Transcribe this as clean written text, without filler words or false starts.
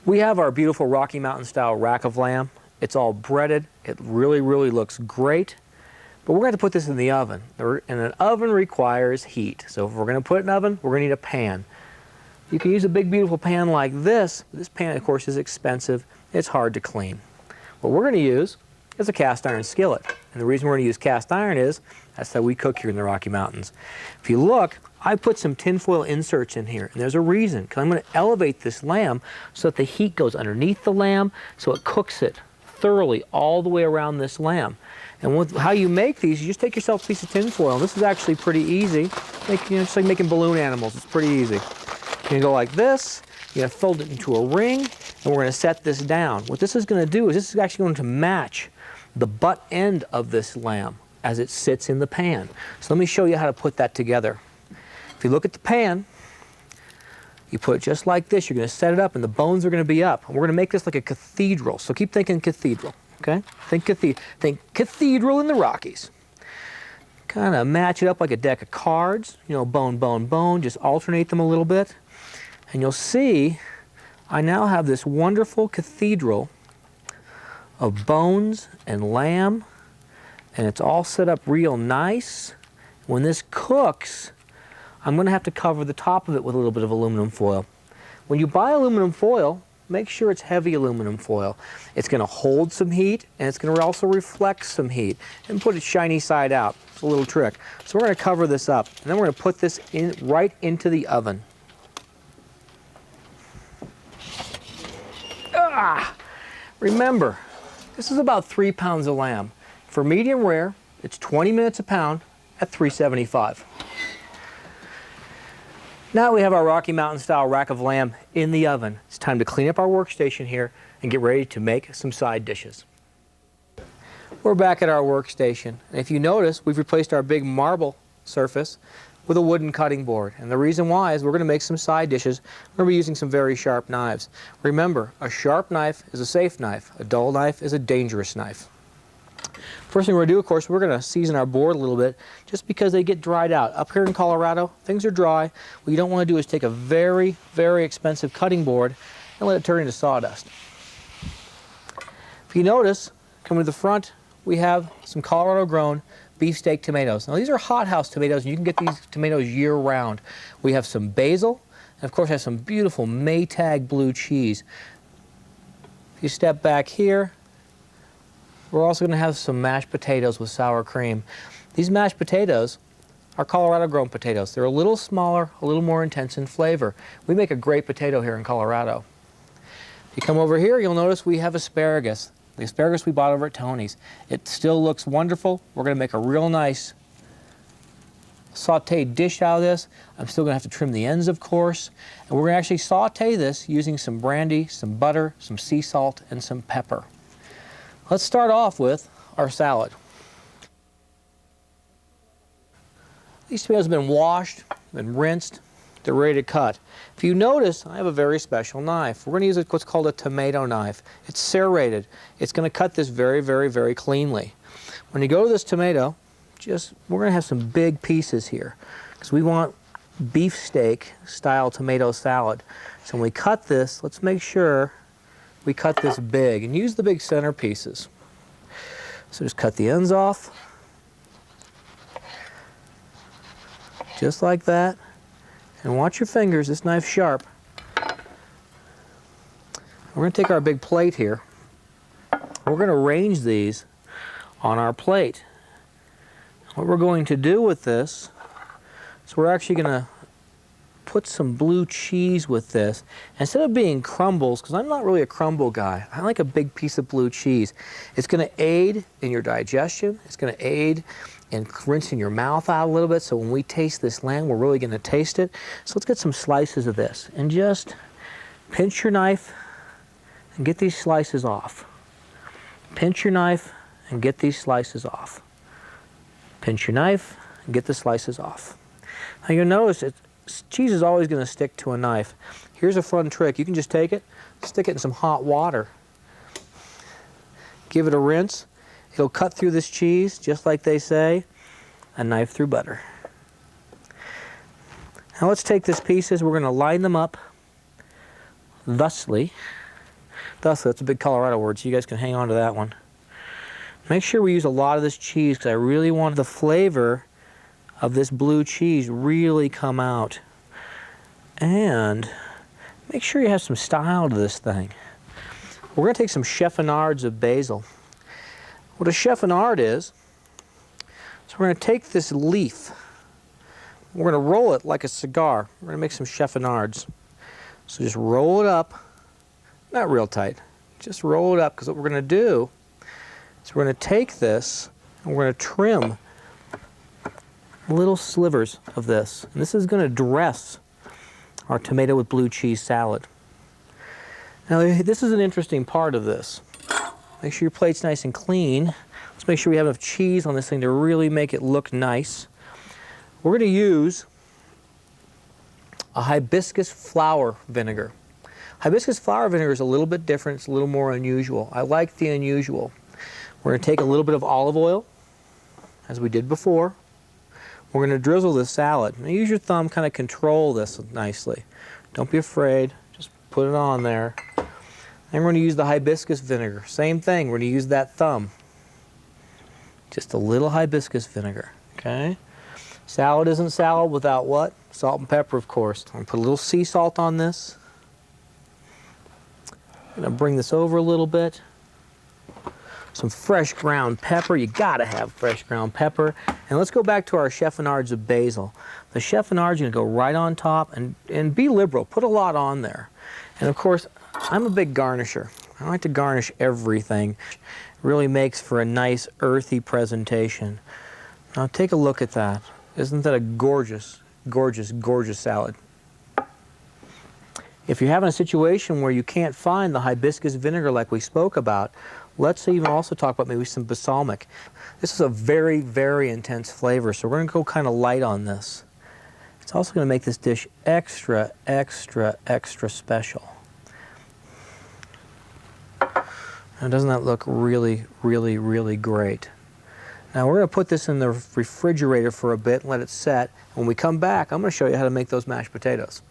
We have our beautiful Rocky Mountain style rack of lamb. It's all breaded. It really, really looks great. But we're going to put this in the oven. And an oven requires heat. So if we're going to put it in an oven, we're going to need a pan. You can use a big, beautiful pan like this. This pan, of course, is expensive. It's hard to clean. What we're going to use is a cast iron skillet. And the reason we're going to use cast iron is that's how we cook here in the Rocky Mountains. If you look, I put some tinfoil inserts in here, and there's a reason, because I'm going to elevate this lamb so that the heat goes underneath the lamb, so it cooks it thoroughly all the way around this lamb. And how you make these, you just take yourself a piece of tinfoil. This is actually pretty easy. Just like making balloon animals. It's pretty easy. You're going to go like this. You're going to fold it into a ring, and we're going to set this down. What this is going to do is this is actually going to match the butt end of this lamb as it sits in the pan. So let me show you how to put that together. If you look at the pan, you put it just like this. You're going to set it up, and the bones are going to be up. And we're going to make this like a cathedral. So keep thinking cathedral, okay? Think cathedral in the Rockies. Kind of match it up like a deck of cards. You know, bone, bone, bone. Just alternate them a little bit. And you'll see I now have this wonderful cathedral of bones and lamb, and it's all set up real nice. When this cooks, I'm going to have to cover the top of it with a little bit of aluminum foil. When you buy aluminum foil, make sure it's heavy aluminum foil. It's going to hold some heat, and it's going to also reflect some heat, and put it shiny side out. It's a little trick. So we're going to cover this up, and then we're going to put this in right into the oven. Remember, this is about 3 pounds of lamb. For medium rare, it's 20 minutes a pound at $3.75. Now we have our Rocky Mountain style rack of lamb in the oven. It's time to clean up our workstation here and get ready to make some side dishes. We're back at our workstation, and if you notice, we've replaced our big marble surface with a wooden cutting board. And the reason why is we're going to make some side dishes. We're going to be using some very sharp knives. Remember, a sharp knife is a safe knife. A dull knife is a dangerous knife. First thing we're going to do, of course, we're going to season our board a little bit just because they get dried out. Up here in Colorado, things are dry. What you don't want to do is take a very, very expensive cutting board and let it turn into sawdust. If you notice, coming to the front, we have some Colorado-grown beefsteak tomatoes. Now these are hothouse tomatoes, and you can get these tomatoes year-round. We have some basil, and of course have some beautiful Maytag blue cheese. If you step back here, we're also going to have some mashed potatoes with sour cream. These mashed potatoes are Colorado-grown potatoes. They're a little smaller, a little more intense in flavor. We make a great potato here in Colorado. If you come over here, you'll notice we have asparagus. The asparagus we bought over at Tony's. It still looks wonderful. We're going to make a real nice sauteed dish out of this. I'm still going to have to trim the ends, of course. And we're going to actually saute this using some brandy, some butter, some sea salt, and some pepper. Let's start off with our salad. These tomatoes have been washed, been rinsed. They're ready to cut. If you notice, I have a very special knife. We're going to use what's called a tomato knife. It's serrated. It's going to cut this very, very, very cleanly. When you go to this tomato, we're going to have some big pieces here because we want beefsteak style tomato salad. So when we cut this, let's make sure we cut this big and use the big center pieces. So just cut the ends off, just like that. And watch your fingers, this knife's sharp. We're going to take our big plate here. We're going to arrange these on our plate. What we're going to do with this is we're actually going to put some blue cheese with this. Instead of being crumbles, because I'm not really a crumble guy, I like a big piece of blue cheese. It's going to aid in your digestion. It's going to aid in rinsing your mouth out a little bit, so when we taste this lamb, we're really going to taste it. So let's get some slices of this, and just pinch your knife and get these slices off. Pinch your knife and get these slices off. Pinch your knife and get the slices off. Now you'll notice cheese is always going to stick to a knife. Here's a fun trick. You can just take it, stick it in some hot water. Give it a rinse. It'll cut through this cheese, just like they say, a knife through butter. Now let's take these pieces, we're going to line them up thusly. Thus, that's a big Colorado word, so you guys can hang on to that one. Make sure we use a lot of this cheese because I really want the flavor of this blue cheese really come out. And make sure you have some style to this thing. We're going to take some chiffonards of basil. What a chiffonard is we're going to take this leaf, we're going to roll it like a cigar. We're going to make some chiffonards. So just roll it up, not real tight, just roll it up, because what we're going to do is we're going to take this and we're going to trim little slivers of this. And this is going to dress our tomato with blue cheese salad. Now this is an interesting part of this. Make sure your plate's nice and clean. Let's make sure we have enough cheese on this thing to really make it look nice. We're going to use a hibiscus flower vinegar. Hibiscus flower vinegar is a little bit different. It's a little more unusual. I like the unusual. We're going to take a little bit of olive oil, as we did before. We're going to drizzle this salad. Now use your thumb, kind of control this nicely. Don't be afraid. Just put it on there. And we're going to use the hibiscus vinegar. Same thing. We're going to use that thumb. Just a little hibiscus vinegar. Okay? Salad isn't salad without what? Salt and pepper, of course. I'm going to put a little sea salt on this. I'm going to bring this over a little bit. Some fresh ground pepper. You got to have fresh ground pepper. And let's go back to our chiffonards of basil. The chiffonards are going to go right on top, and be liberal. Put a lot on there. And of course, I'm a big garnisher. I like to garnish everything. It really makes for a nice earthy presentation. Now take a look at that. Isn't that a gorgeous, gorgeous, gorgeous salad? If you're having a situation where you can't find the hibiscus vinegar like we spoke about, let's even also talk about maybe some balsamic. This is a very, very intense flavor, so we're going to go kind of light on this. It's also going to make this dish extra, extra, extra special. Now, doesn't that look really, really, really great? Now we're going to put this in the refrigerator for a bit and let it set. When we come back, I'm going to show you how to make those mashed potatoes.